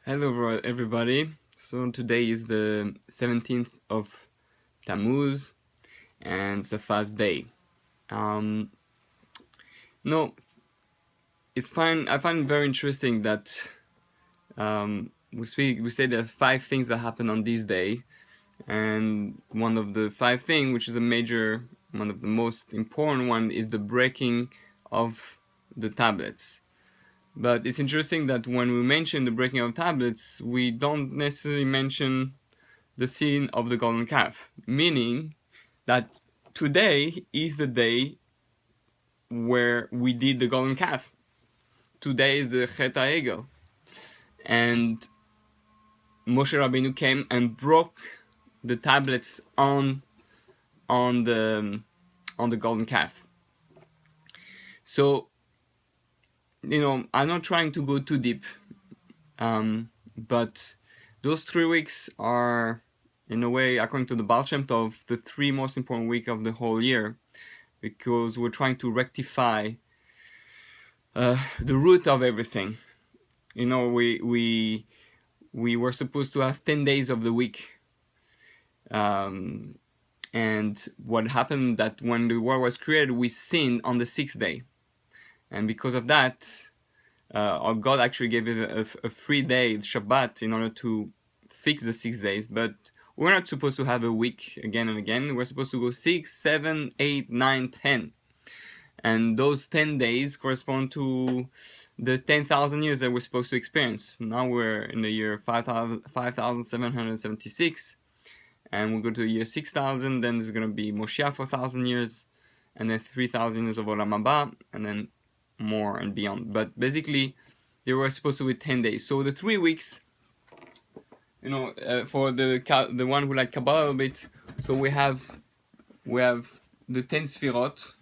Hello everybody. So today is the 17th of Tamuz and it's a fast day. Um, no, it's fine. I find it very interesting that we say there's 5 things that happen on this day, and one of the 5 things, which is one of the most important one, is the breaking of the tablets. But it's interesting that when we mention the breaking of tablets, we don't necessarily mention the scene of the golden calf, meaning that today is the day where we did the golden calf. Today is the Chet HaEgel, and Moshe Rabbeinu came and broke the tablets on the golden calf. So, I'm not trying to go too deep, but those 3 weeks are, in a way, according to the Baal Shem Tov, the 3 most important weeks of the whole year, because we're trying to rectify the root of everything. We were supposed to have 10 days of the week, and what happened that when the world was created, we sinned on the 6th day, and because of that, our God actually gave it a free day, Shabbat, in order to fix the 6 days. But we're not supposed to have a week again and again. We're supposed to go 6, 7, 8, 9, 10. And those 10 days correspond to the 10,000 years that we're supposed to experience. Now we're in the year 5,776, and we'll go to the year 6,000, then there's going to be Moshiach for 1,000 years, and then 3,000 years of Olam Haba, and then more and beyond. But basically, they were supposed to be 10 days. So the 3 weeks, for the one who like Kabbalah a bit, so we have the 10 Sfirot,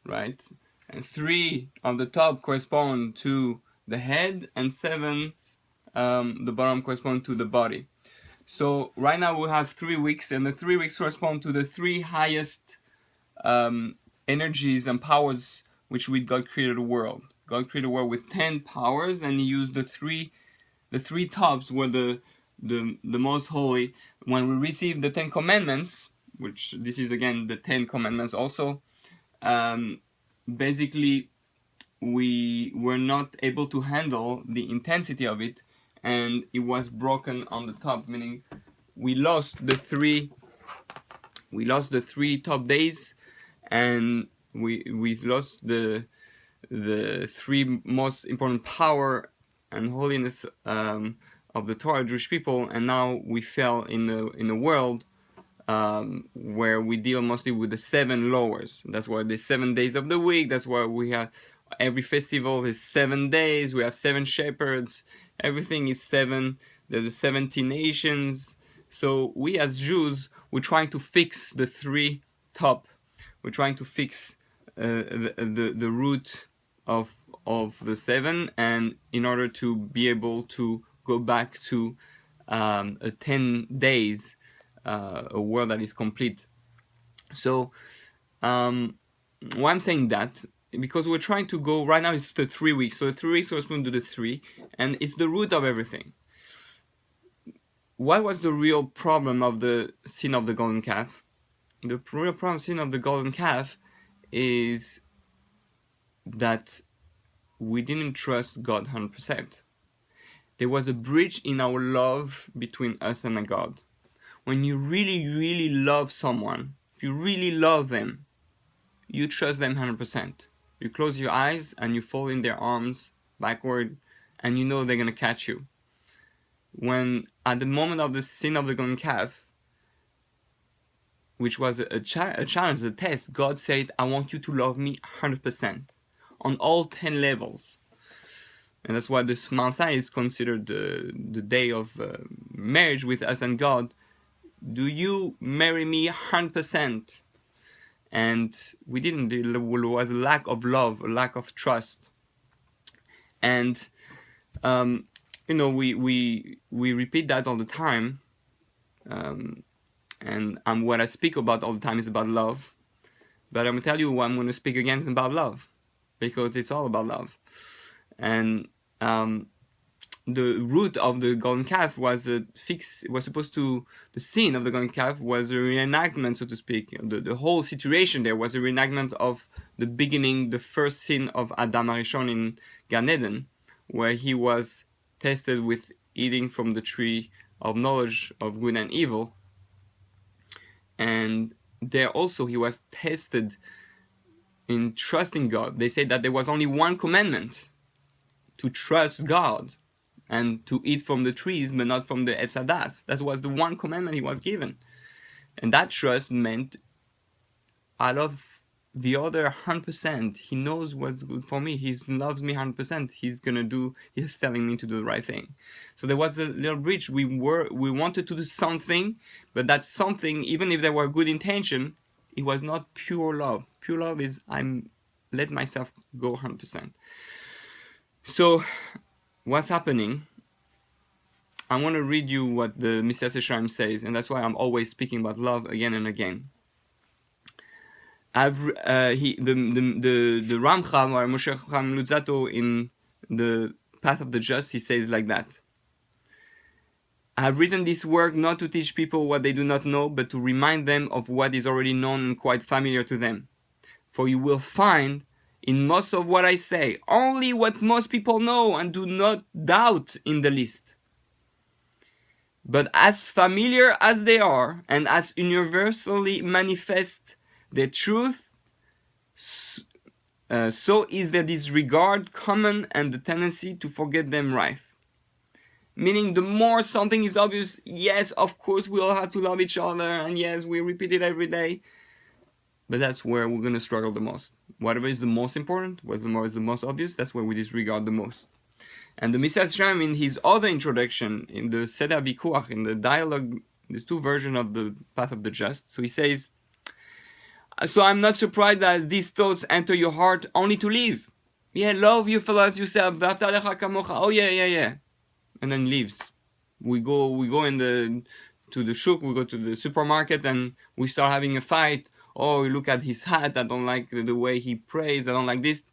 right? And 3 on the top correspond to the head, and 7 the bottom correspond to the body. So right now we have 3 weeks, and the 3 weeks correspond to the 3 highest energies and powers which with God created the world. God created the world with 10 powers, and He used the three tops were the most holy. When we receive the 10 commandments, which this is again the 10 commandments also, basically we were not able to handle the intensity of it, and it was broken on the top, meaning we lost the three top days, and we lost the 3 most important power and holiness of the Torah, Jewish people, and now we fell in a world where we deal mostly with the 7 lowers. That's why the 7 days of the week. That's why we have every festival is 7 days. We have 7 shepherds. Everything is 7. There's the 70 nations. So we as Jews, we're trying to fix the 3 top. We're trying to fix the root of the 7, and in order to be able to go back to a 10 days, a world that is complete. So why I'm saying that, because we're trying to go, right now it's the 3 weeks, so the 3 weeks correspond to the 3, and it's the root of everything. What was the real problem of the sin of the golden calf? The real problem of the sin of the golden calf is that we didn't trust God 100%. There was a breach in our love between us and God. When you really, really love someone, if you really love them, you trust them 100%. You close your eyes and you fall in their arms backward, and you know they're going to catch you. When at the moment of the sin of the golden calf, which was a challenge, a test, God said, I want you to love me 100% on all 10 levels. And that's why this Mount Sinai is considered the day of marriage with us and God. Do you marry me 100%? And we didn't. There was a lack of love, a lack of trust. And we repeat that all the time. And what I speak about all the time is about love. But I'm going to tell you what I'm going to speak again is about love, because it's all about love. And the root of the golden calf was supposed to, the scene of the golden calf was a reenactment, so to speak. The whole situation there was a reenactment of the beginning, the first sin of Adam Arishon in Gan Eden, where he was tested with eating from the tree of knowledge of good and evil. And there also he was tested in trusting God. They say that there was only one commandment, to trust God and to eat from the trees but not from the Etz Hadas. That was the one commandment he was given. And that trust meant, out of the other 100%, he knows what's good for me. He loves me 100%. He's telling me to do the right thing. So there was a little bridge. We wanted to do something, but that something, even if there were good intention, it was not pure love. Pure love is I'm let myself go 100%. So what's happening? I want to read you what the Mr. Seshaim says, and that's why I'm always speaking about love again and again. The Ramchal or Moshe Chaim Luzzatto in the Path of the Just, he says like that: I have written this work not to teach people what they do not know, but to remind them of what is already known and quite familiar to them. For you will find in most of what I say only what most people know and do not doubt in the least. But as familiar as they are, and as universally manifest their truth, so is their disregard common and the tendency to forget them rife. Meaning, the more something is obvious, yes, of course we all have to love each other, and yes, we repeat it every day, but that's where we're going to struggle the most. Whatever is the most important, whatever is the most obvious, that's where we disregard the most. And the Mr. Shem, in his other introduction, in the Seder Vikuach, in the dialogue, there's two versions of the Path of the Just. So he says, so I'm not surprised that these thoughts enter your heart only to leave. Yeah, love your fellow as yourself. Oh yeah. And then leaves. We go to the shuk, we go to the supermarket, and we start having a fight. Oh, look at his hat, I don't like the way he prays, I don't like this.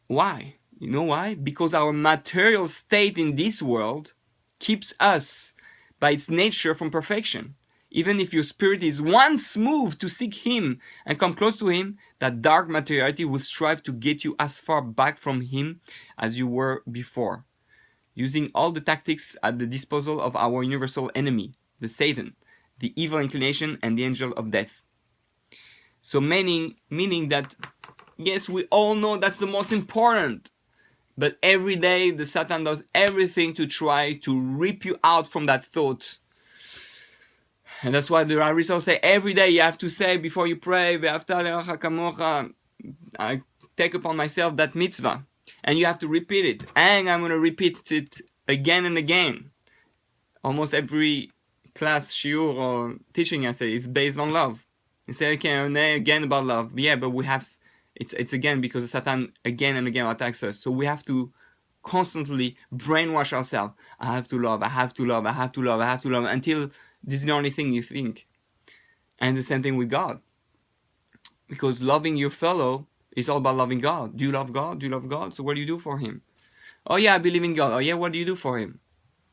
Why? You know why? Because our material state in this world keeps us, by its nature, from perfection. Even if your spirit is once moved to seek Him and come close to Him, that dark materiality will strive to get you as far back from Him as you were before, using all the tactics at the disposal of our universal enemy, the Satan, the evil inclination, and the angel of death. So meaning that, yes, we all know that's the most important, but every day the Satan does everything to try to rip you out from that thought. And that's why the Arizal say every day you have to say before you pray, I take upon myself that mitzvah. And you have to repeat it. And I'm going to repeat it again and again. Almost every class, shiur, or teaching essay is based on love. You say, okay, again about love. Yeah, but we have, it's again because Satan again and again attacks us. So we have to constantly brainwash ourselves. I have to love, until this is the only thing you think. And the same thing with God. Because loving your fellow is all about loving God. Do you love God? Do you love God? So what do you do for Him? Oh yeah, I believe in God. Oh yeah, what do you do for Him?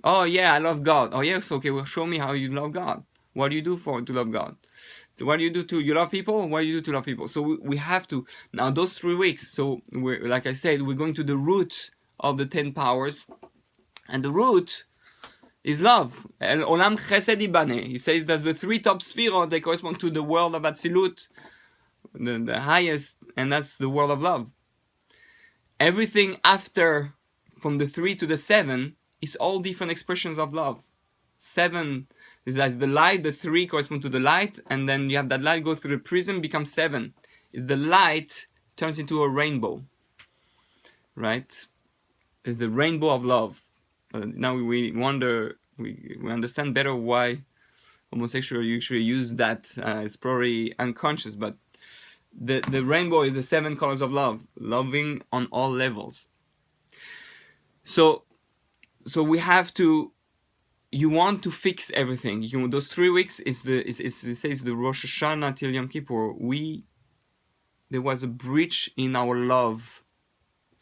Oh yeah, I love God. Oh yes, okay, well show me how you love God. What do you do to love God? So what do you do you love people? What do you do to love people? So we have to, now those 3 weeks, so we're, like I said, we're going to the root of the 10 powers. And the root is love. El Olam Chesed Ibaneh. He says that the 3 top spheres, they correspond to the world of Atzilut, the highest, and that's the world of love. Everything after, from the 3 to the 7, is all different expressions of love. 7 is like the light, the 3 correspond to the light, and then you have that light go through the prism, becomes 7. The light turns into a rainbow, right? It's the rainbow of love. Now we wonder, we understand better why homosexuals usually use that. It's probably unconscious, but the rainbow is the 7 colors of love, loving on all levels. So we have to, you want to fix everything. Those 3 weeks is it says the Rosh Hashanah till Yom Kippur. There was a breach in our love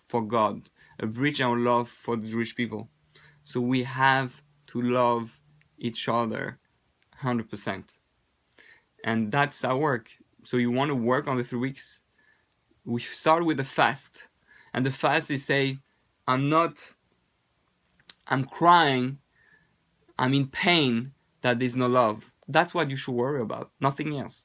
for God. a breach in our love for the Jewish people. So we have to love each other 100%. And that's our work. So you want to work on the 3 weeks? We start with a fast. And the fast is say, I'm crying, I'm in pain that there's no love. That's what you should worry about, nothing else.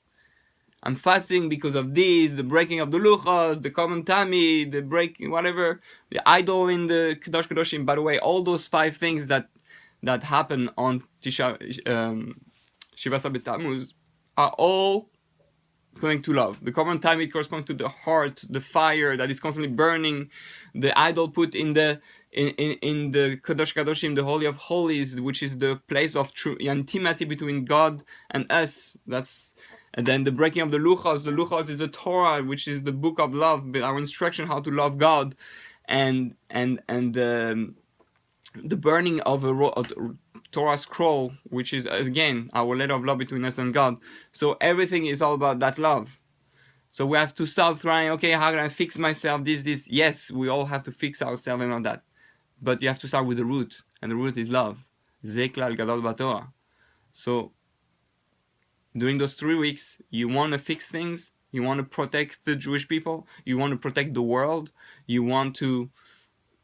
I'm fasting because of this, the breaking of the luchos, the common tummy, the breaking, whatever, the idol in the Kadosh Kadoshim. By the way, all those 5 things that happen on Shivasa Tamuz are all connected to love. The common tummy corresponds to the heart, the fire that is constantly burning, the idol put in the Kadosh Kadoshim, the Holy of Holies, which is the place of true intimacy between God and us. And then the breaking of the luchos. The luchos is the Torah, which is the book of love, our instruction how to love God, and the burning of a Torah scroll, which is again our letter of love between us and God. So everything is all about that love. So we have to stop trying, okay, how can I fix myself, this. Yes, we all have to fix ourselves and all that. But you have to start with the root, and the root is love. Zeklal Gadol Batorah. So during those 3 weeks, you want to fix things, you want to protect the Jewish people, you want to protect the world, you want to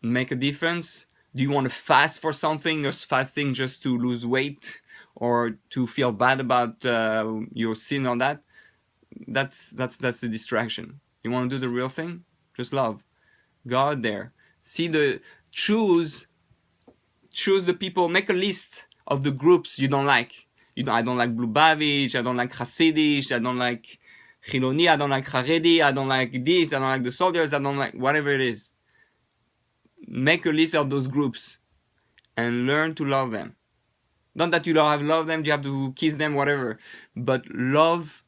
make a difference. Do you want to fast for something, or fasting just to lose weight or to feel bad about your sin or that? That's a distraction. You want to do the real thing? Just love. Go out there. Choose the people, make a list of the groups you don't like. I don't like Lubavitch, I don't like Hasidish, I don't like Chiloni, I don't like Haredi, I don't like this, I don't like the soldiers, I don't like whatever it is. Make a list of those groups and learn to love them. Not that you don't have love them, you have to kiss them, whatever, but love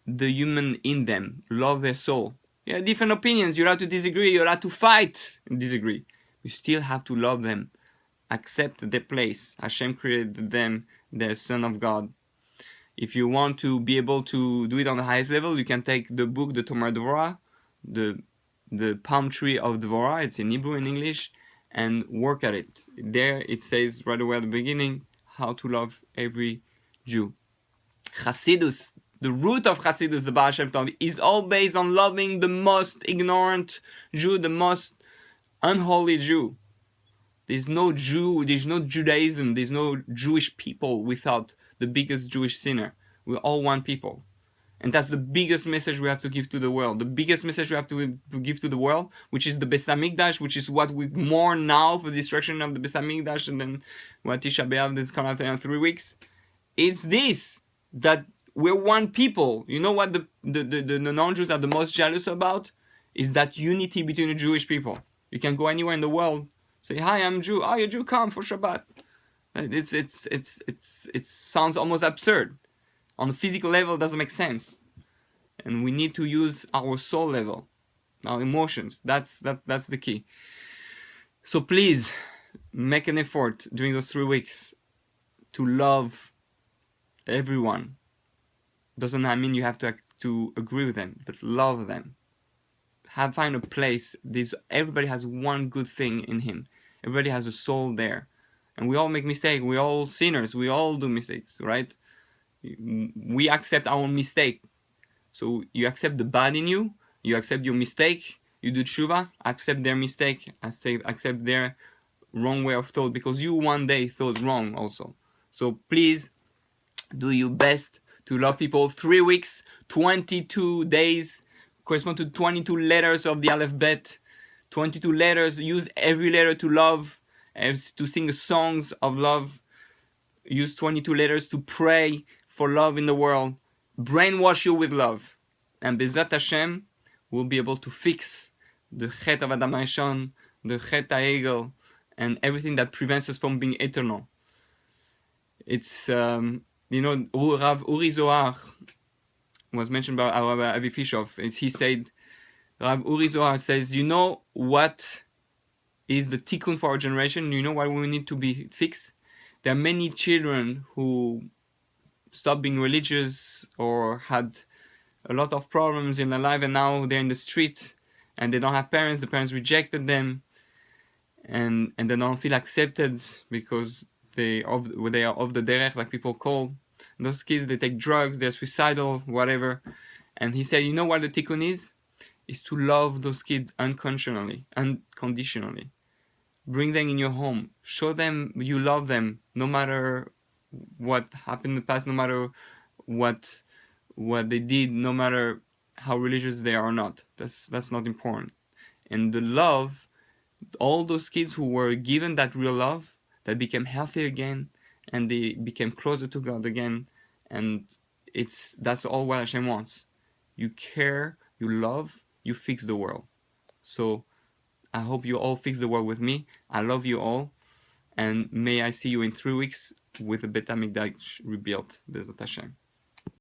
the human in them, love their soul. You have different opinions, you're allowed to disagree, you're allowed to fight and disagree. You still have to love them. Accept their place. Hashem created them, they're son of God. If you want to be able to do it on the highest level, you can take the book, the Tomar Dvorah, the palm tree of Dvorah, it's in Hebrew and English, and work at it. There it says right away at the beginning how to love every Jew. Chassidus, the root of Chassidus, the Baal Shem Tov, is all based on loving the most ignorant Jew, the most unholy Jew. There's no Jew, there's no Judaism, there's no Jewish people without the biggest Jewish sinner. We're all one people. And that's the biggest message we have to give to the world. The biggest message we have to give to the world, which is the Beis Hamikdash, which is what we mourn now for the destruction of the Beis Hamikdash, and then what Tisha B'Av is coming after in 3 weeks. It's this, that we're one people. You know what the non-Jews are the most jealous about? Is that unity between the Jewish people. You can go anywhere in the world, say, hi, I'm Jew. Oh, you're Jew, come for Shabbat. It sounds almost absurd. On the physical level, it doesn't make sense. And we need to use our soul level, our emotions. That's the key. So please, make an effort during those 3 weeks to love everyone. Doesn't mean you have to agree with them, but love them. Find a place. Everybody has one good thing in him. Everybody has a soul there. And we all make mistakes. We're all sinners. We all do mistakes, right? We accept our mistake. So you accept the bad in you. You accept your mistake. You do tshuva. Accept their mistake. Accept their wrong way of thought. Because you one day thought wrong also. So please do your best to love people. 3 weeks, 22 days. Correspond to 22 letters of the alphabet. 22 letters. Use every letter to love, to sing songs of love. Use 22 letters to pray for love in the world. Brainwash you with love. And Bezat Hashem will be able to fix the Chet of Adam HaRishon, the Chet HaEgel, and everything that prevents us from being eternal. It's, Rav Uri Zohar was mentioned by Rabbi Avi Fishov. He said, Rav Uri Zohar says, you know what is the tikkun for our generation? You know why we need to be fixed? There are many children who stopped being religious or had a lot of problems in their life, and now they're in the street and they don't have parents. The parents rejected them. and they don't feel accepted because they are off the derech, like people call those kids. They take drugs, they're suicidal, whatever. And he said, you know what the tikkun is to love those kids unconditionally. Bring them in your home, show them you love them, no matter what happened in the past, no matter what they did, no matter how religious they are or not. That's not important. And the love, all those kids who were given that real love, that became healthy again, and they became closer to God again, and that's all what Hashem wants. You care, you love, you fix the world. So I hope you all fix the world with me. I love you all, and may I see you in 3 weeks with the Bet HaMikdash rebuilt. Bezat Hashem.